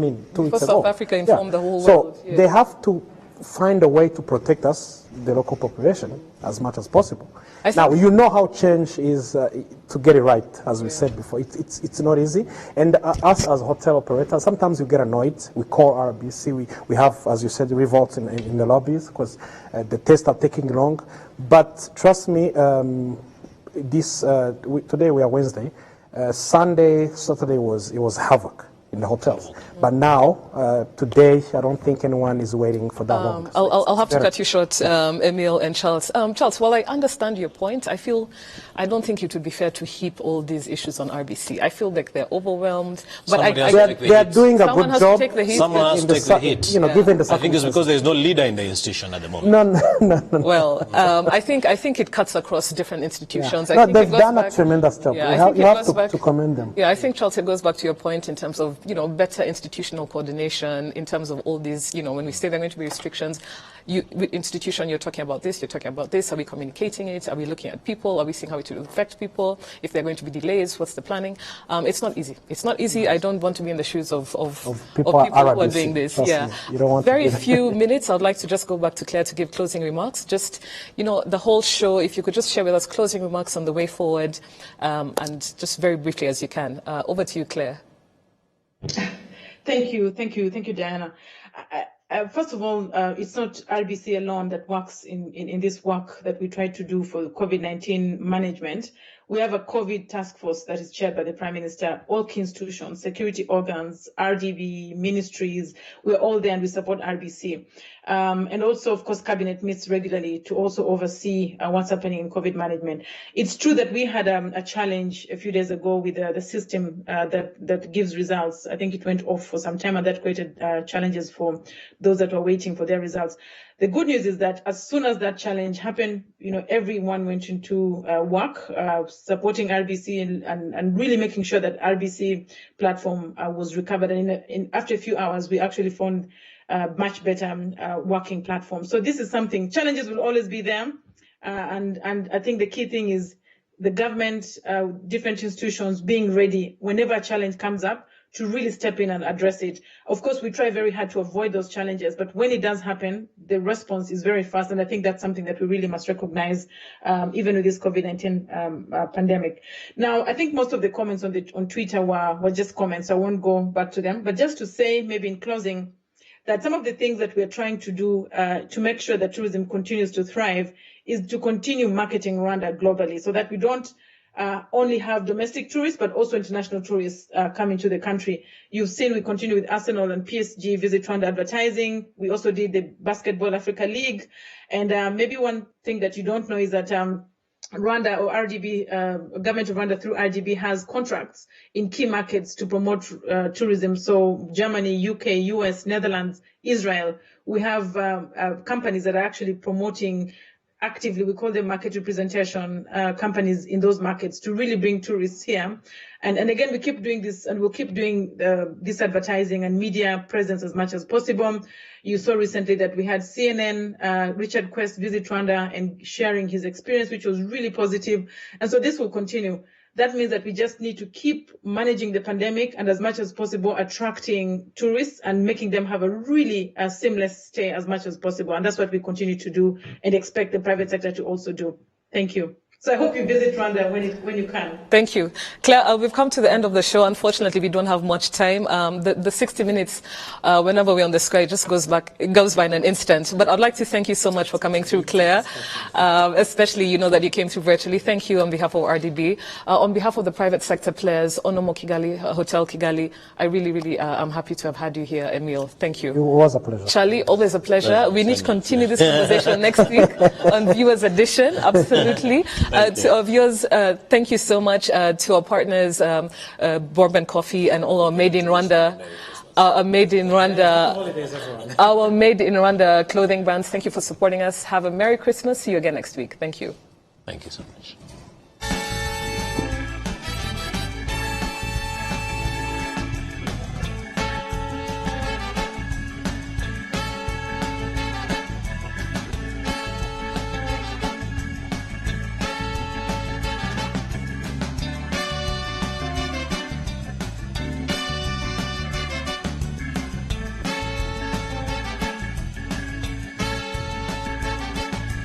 weeks ago. South Africa informed the whole world. So they have to find a way to protect us, the local population, as much as possible. Now, how change is to get it right, as we said before. It's not easy. And us as hotel operators, sometimes we get annoyed. We call RBC. We have, as you said, revolts in the lobbies because the tests are taking long. But trust me, today we are Wednesday. Sunday, Saturday it was havoc in the hotels. But now, today, I don't think anyone is waiting for that long. I'll have to cut you short, Emil and Charles. Charles, while I understand your point, I don't think it would be fair to heap all these issues on RBC. I feel like they're overwhelmed. But they are doing a good job. Someone has to take the hit. Given the I think it's because there's no leader in the institution at the moment. No. Well, I think it cuts across different institutions. Yeah. They've done a tremendous job. You have to commend them. Yeah, I think, Charles, it goes back to your point in terms of better institutional coordination, in terms of all these, when we say there are going to be restrictions, with institution, you're talking about this, are we communicating it, are we looking at people, are we seeing how it will affect people, if there are going to be delays, what's the planning? It's not easy. I don't want to be in the shoes of people who are doing this. You don't want very few minutes. I'd like to just go back to Claire to give closing remarks. Just, the whole show, if you could just share with us closing remarks on the way forward, and just very briefly as you can. Over to you, Claire. Thank you, Diana. First of all, it's not RBC alone that works in this work that we try to do for COVID-19 management. We have a COVID task force that is chaired by the Prime Minister, all key institutions, security organs, RDB, ministries, we're all there and we support RBC. And also, of course, Cabinet meets regularly to also oversee what's happening in COVID management. It's true that we had a challenge a few days ago with the system that gives results. I think it went off for some time and that created challenges for those that were waiting for their results. The good news is that as soon as that challenge happened, everyone went into work, supporting RBC and really making sure that RBC platform was recovered. And after a few hours, we actually found much better working platform. So this is something, challenges will always be there. And I think the key thing is the government, different institutions being ready whenever a challenge comes up to really step in and address it. Of course, we try very hard to avoid those challenges, but when it does happen, the response is very fast. And I think that's something that we really must recognize, even with this COVID-19 pandemic. Now, I think most of the comments on Twitter were just comments. I won't go back to them, but just to say, maybe in closing, that some of the things that we're trying to do to make sure that tourism continues to thrive is to continue marketing Rwanda globally so that we don't only have domestic tourists, but also international tourists coming to the country. You've seen we continue with Arsenal and PSG Visit Rwanda advertising. We also did the Basketball Africa League. And maybe one thing that you don't know is that Rwanda or RDB, government of Rwanda through RDB has contracts in key markets to promote tourism. So Germany, UK, US, Netherlands, Israel. We have companies that are actually promoting actively, we call them market representation companies in those markets to really bring tourists here. And again, we keep doing this, and we'll keep doing this advertising and media presence as much as possible. You saw recently that we had CNN, Richard Quest visit Rwanda and sharing his experience, which was really positive. And so this will continue. That means that we just need to keep managing the pandemic and as much as possible attracting tourists and making them have a really seamless stay as much as possible. And that's what we continue to do and expect the private sector to also do. Thank you. So I hope you visit Rwanda when you can. Thank you. Claire, we've come to the end of the show. Unfortunately, we don't have much time. The 60 minutes, whenever we're on the sky, it just goes by in an instant. But I'd like to thank you so much for coming through, Claire, especially, you know, that you came through virtually. Thank you on behalf of RDB. On behalf of the private sector players, Onomo Kigali, Hotel Kigali, I really am happy to have had you here, Emil. Thank you. It was a pleasure. Charlie, always a pleasure. We need to continue this conversation next week on Viewers Edition. Absolutely. To our viewers, thank you so much. To our partners, Bourbon Coffee and all our Made in Rwanda, our Made in Rwanda clothing brands. Thank you for supporting us. Have a Merry Christmas. See you again next week. Thank you. Thank you so much.